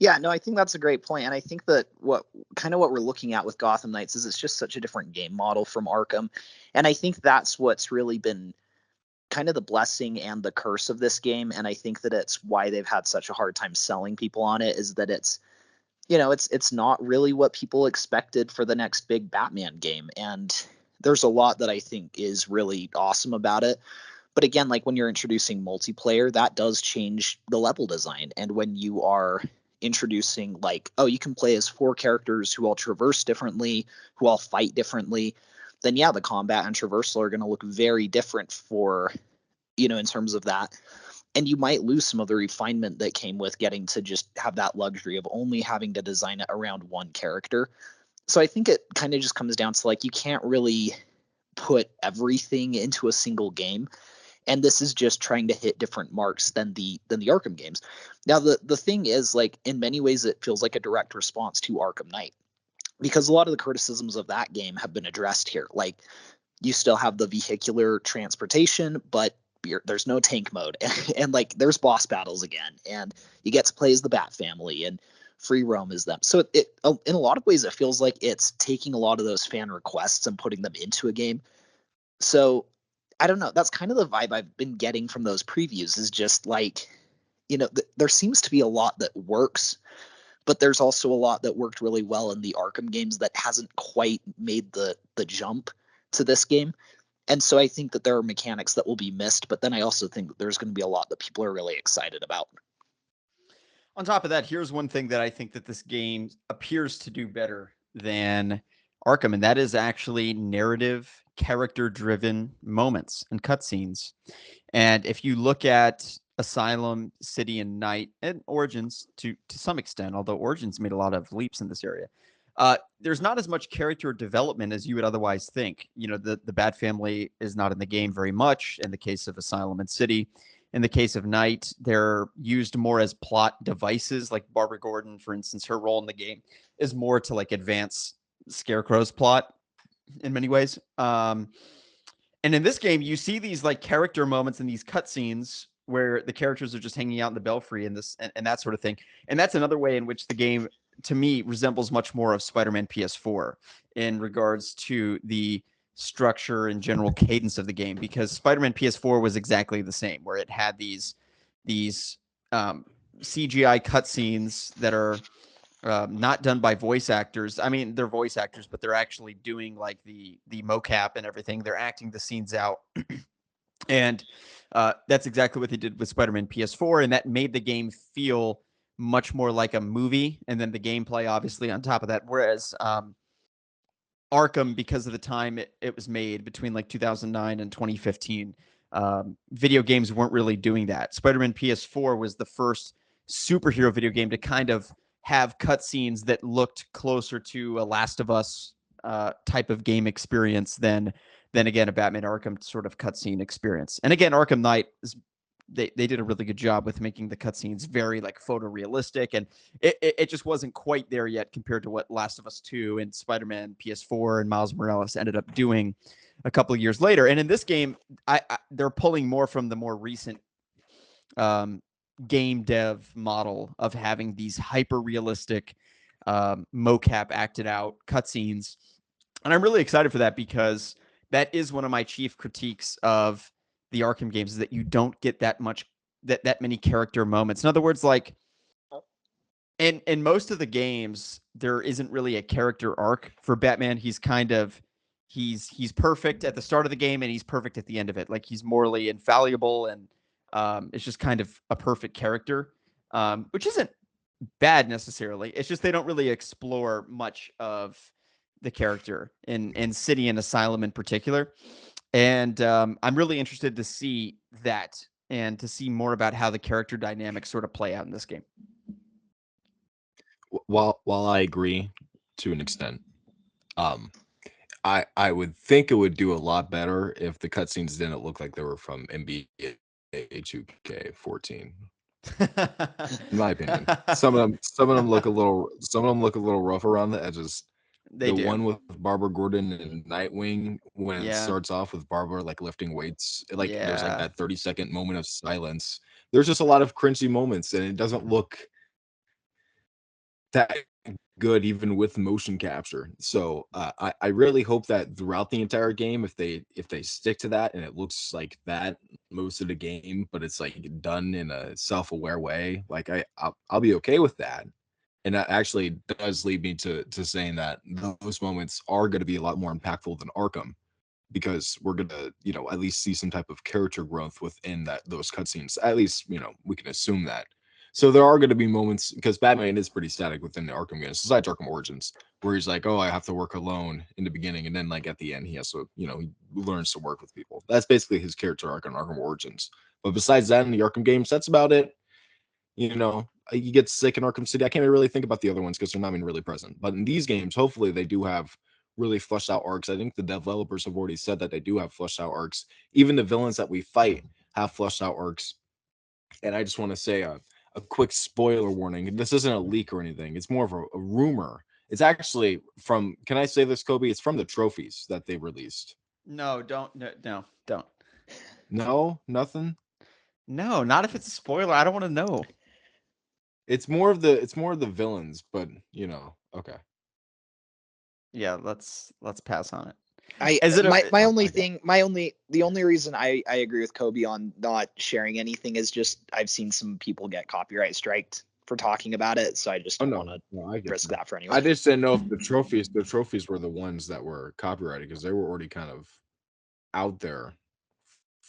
Yeah, no, I think that's a great point. And I think that what we're looking at with Gotham Knights is it's just such a different game model from Arkham. And I think that's what's really been kind of the blessing and the curse of this game. And I think that it's why they've had such a hard time selling people on it, is that it's not really what people expected for the next big Batman game. And there's a lot that I think is really awesome about it. But again, like when you're introducing multiplayer, that does change the level design. And when you are introducing, like, oh, you can play as four characters who all traverse differently, who all fight differently, then yeah, the combat and traversal are going to look very different for, in terms of that. And you might lose some of the refinement that came with getting to just have that luxury of only having to design it around one character. So I think it kind of just comes down to, like, you can't really put everything into a single game, and this is just trying to hit different marks than the Arkham games. Now the thing is, like, in many ways it feels like a direct response to Arkham Knight, because a lot of the criticisms of that game have been addressed here. Like, you still have the vehicular transportation, but there's no tank mode, and like there's boss battles again, and you get to play as the Bat family, and free roam as them. So it in a lot of ways it feels like it's taking a lot of those fan requests and putting them into a game. So I don't know. That's kind of the vibe I've been getting from those previews, is just like, there seems to be a lot that works, but there's also a lot that worked really well in the Arkham games that hasn't quite made the jump to this game. And so I think that there are mechanics that will be missed, but then I also think that there's going to be a lot that people are really excited about. On top of that, here's one thing that I think that this game appears to do better than Arkham, and that is actually narrative, character-driven moments and cutscenes. And if you look at Asylum, City, and Night, and Origins to some extent, although Origins made a lot of leaps in this area, there's not as much character development as you would otherwise think. The Bat family is not in the game very much in the case of Asylum and City. In the case of Night, they're used more as plot devices. Like Barbara Gordon, for instance, her role in the game is more to like advance Scarecrow's plot in many ways. And in this game, you see these like character moments and these cutscenes where the characters are just hanging out in the belfry and that sort of thing. And that's another way in which the game, to me, resembles much more of Spider-Man PS4 in regards to the structure and general cadence of the game, because Spider-Man PS4 was exactly the same, where it had these CGI cutscenes that are not done by voice actors. I mean, they're voice actors, but they're actually doing like the mocap and everything. They're acting the scenes out, and that's exactly what they did with Spider-Man PS4, and that made the game feel much more like a movie. And then the gameplay, obviously, on top of that. Whereas Arkham, because of the time it was made between like 2009 and 2015, video games weren't really doing that. Spider-Man PS4 was the first superhero video game to kind of have cutscenes that looked closer to a Last of Us type of game experience than again a Batman Arkham sort of cutscene experience. And again, Arkham Knight is they did a really good job with making the cutscenes very like photorealistic, and it just wasn't quite there yet compared to what Last of Us 2 and Spider-Man PS4 and Miles Morales ended up doing a couple of years later. And in this game, they're pulling more from the more recent game dev model of having these hyper realistic mocap acted out cutscenes, and I'm really excited for that, because that is one of my chief critiques of the Arkham games, is that you don't get that many character moments. In other words, like in most of the games, there isn't really a character arc for Batman. He's perfect at the start of the game and he's perfect at the end of it. Like, he's morally infallible, and it's just kind of a perfect character, which isn't bad necessarily. It's just they don't really explore much of the character in City and Asylum in particular. And I'm really interested to see that and to see more about how the character dynamics sort of play out in this game. While I agree to an extent, um, I would think it would do a lot better if the cutscenes didn't look like they were from NBA 2K14. In my opinion, some of them look a little rough around the edges. They The do. one with Barbara Gordon and Nightwing, when it Yeah. starts off with Barbara like lifting weights, like there's like Yeah. that 30-second moment of silence. There's just a lot of cringy moments, and it doesn't look that good even with motion capture. So I really hope that throughout the entire game, if they stick to that and it looks like that most of the game, but it's like done in a self-aware way, like I'll be okay with that. And that actually does lead me to saying that those moments are going to be a lot more impactful than Arkham, because we're gonna, at least see some type of character growth within those cutscenes. At least, we can assume that. So there are going to be moments, because Batman is pretty static within the Arkham games, besides Arkham Origins, where he's like, "Oh, I have to work alone" in the beginning, and then like at the end, he has to, he learns to work with people. That's basically his character arc in Arkham Origins. But besides that, in the Arkham games, that's about it. You get sick in Arkham City. I can't really think about the other ones because they're not even really present. But in these games, hopefully they do have really fleshed out arcs. I think the developers have already said that they do have fleshed out arcs. Even the villains that we fight have fleshed out arcs. And I just want to say a quick spoiler warning. This isn't a leak or anything. It's more of a rumor. It's actually from, can I say this, Kobe? It's from the trophies that they released. No, don't. No, don't. No, nothing. No, not if it's a spoiler. I don't want to know. It's more of the villains, but okay. Yeah, let's pass on it. I Is it my a my only thing the only reason I agree with Kobe on not sharing anything is just I've seen some people get copyright striked for talking about it, so I just Oh don't want no, to no, I get risk you. that for anyone. I just didn't know if the trophies were the ones that were copyrighted, because they were already kind of out there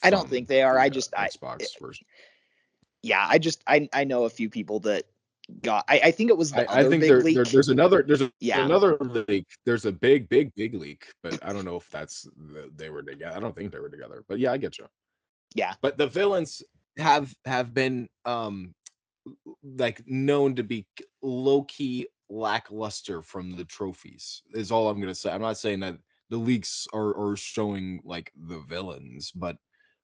I don't think from they are. the I just Xbox version. yeah, I know a few people that got I think it was the I other think big leak. there's Yeah. another leak. There's a big leak, but I don't know if they were together. I don't think they were together. But yeah, I get you. Yeah. But the villains have been like known to be low key lackluster from the trophies. Is all I'm gonna say. I'm not saying that the leaks are showing like the villains, but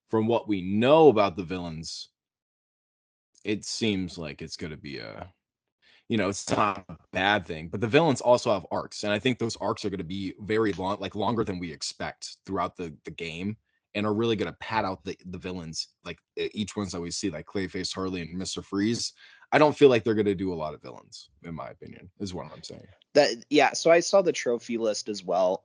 from what we know about the villains, it seems like it's gonna be it's not a bad thing. But the villains also have arcs, and I think those arcs are gonna be very long, like longer than we expect throughout the game. And are really gonna pad out the villains, like each ones that we see, like Clayface, Harley, and Mr. Freeze. I don't feel like they're gonna do a lot of villains, in my opinion, is what I'm saying. So I saw the trophy list as well.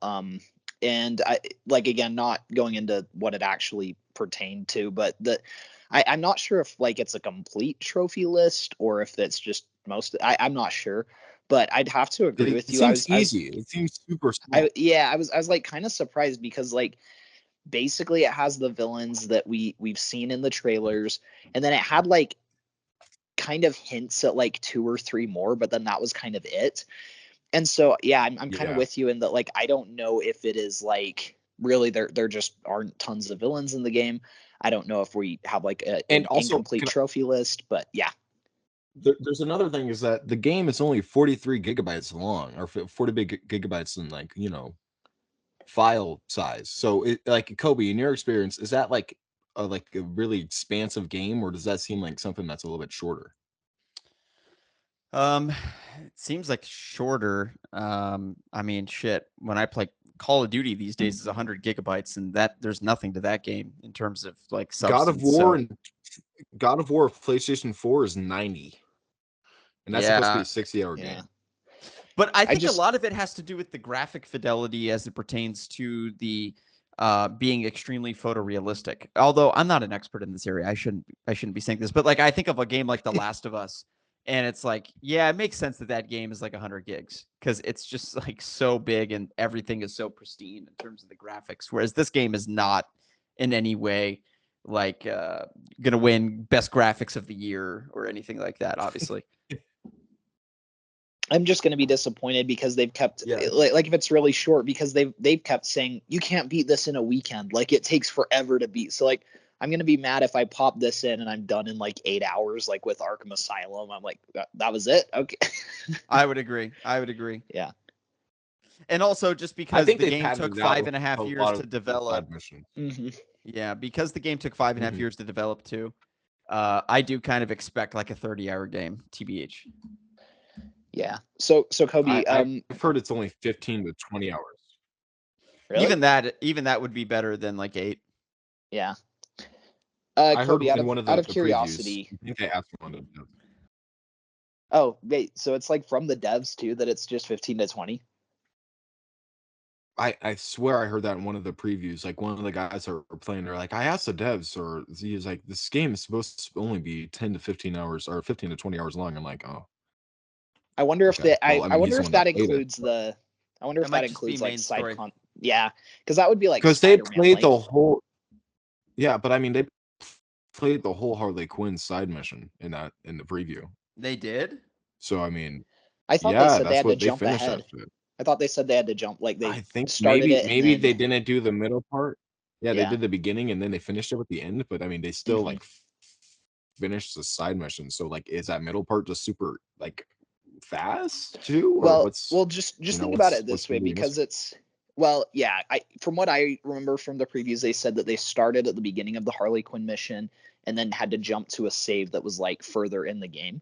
And I like again not going into what it actually pertained to, but I'm not sure if like it's a complete trophy list or if it's just I'm not sure, but I'd have to agree It with you. seems easy. It seems super small. I was like kind of surprised because like basically it has the villains that we've seen in the trailers, and then it had like kind of hints at like two or three more, but then that was kind of it. And so yeah, I'm kind of Yeah. with you in that like I don't know if it is like really there just aren't tons of villains in the game. I don't know if we have like And an also, incomplete trophy list, but yeah. there's another thing, is that the game is only 43 gigabytes long, or 40 big gigabytes in, like, file size. So it, like, Kobe, in your experience, is that like a really expansive game, or does that seem like something that's a little bit shorter? It seems like shorter. I mean, shit. When I play Call of Duty these days, is 100 gigabytes, and that there's nothing to that game in terms of like God of substance. War So and God of War PlayStation 4 is 90, and that's supposed to be yeah, a 60-hour Yeah. game. but I I think a just lot of it has to do with the graphic fidelity as it pertains to the being extremely photorealistic. Although I'm not an expert in this area, I shouldn't be saying this, but like I think of a game like The Last of Us, and it's like, yeah, it makes sense that that game is like 100 gigs because it's just like so big and everything is so pristine in terms of the graphics. Whereas this game is not in any way like gonna win best graphics of the year or anything like that. Obviously, I'm just going to be disappointed because they've kept Yeah. like if it's really short because they've kept saying you can't beat this in a weekend. Like it takes forever to beat. So like I'm going to be mad if I pop this in and I'm done in like 8 hours, like with Arkham Asylum. I'm like, that was it. Okay. I would agree. I would agree. Yeah. And also just I because think the they game padded took it out five with and a half a years lot to of develop. side missions. Mm-hmm. Yeah, because the game took 5.5 Mhm. years to develop too. I do kind of expect like a 30-hour game, TBH. Yeah. So Kobe, I've heard it's only 15 to 20 hours. really? Even that would be better than like 8. Yeah. I heard Kobe, in one of out of the previews, curiosity, I think they asked one of them. Oh, wait, so it's like from the devs too that it's just 15 to 20? I swear I heard that in one of the previews. Like one of the guys that were playing, they're like, I asked the devs, or he was like, this game is supposed to only be 10 to 15 hours or 15 to 20 hours long. I'm like, oh, I wonder if okay. that Well, I I mean, he's wonder the if one that that played it. includes the I wonder if That that might just be includes like main side story. yeah, because that would be like Because they Spider-Man played like. the whole, yeah, but I mean, they played the whole Harley Quinn side mission in the preview. They did? So I mean, I thought they yeah, said they that's had to what they jump finished that ahead. shit. I thought they said they had to jump, like they I think started maybe it and maybe they then didn't do the middle part. Yeah, they yeah. did the beginning and then they finished it with the end, but I mean, they still Hmm. like finished the side mission. So like, is that middle part just super like fast too, or Well, just think about it what's this way really because missing? it's well, yeah. I from what I remember from the previews, they said that they started at the beginning of the Harley Quinn mission and then had to jump to a save that was like further in the game.